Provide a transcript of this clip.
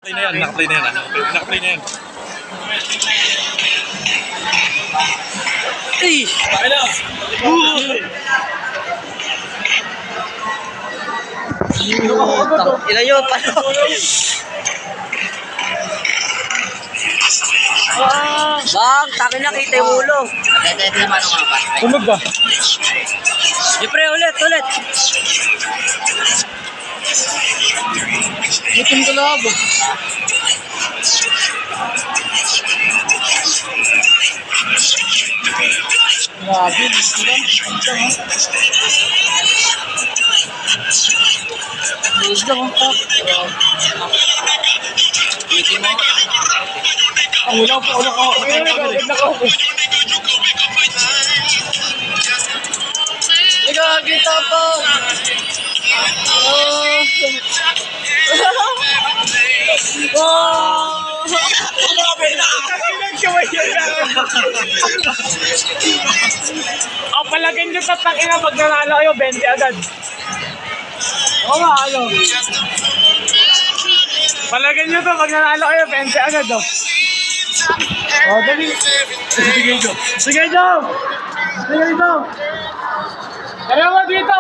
Nakaplay na yan, nakaplay na yan. Nakaplay na yan. Ay! Bakit na? Ilan yun? Bang, takin na kita yung ulo. Tunog ba? Siyempre, ulit. Gutom ka na ba? Grabe, wala ka. Nagkakita po. Palagay nyo sa takina pag nanalo kayo, 20 agad. Oo nga, ano? Palagay nyo to, pag nanalo kayo, 20 agad, oh. Oh, dali. Sige, Joe. Sige, Joe. Sige, Joe. Tara mo dito.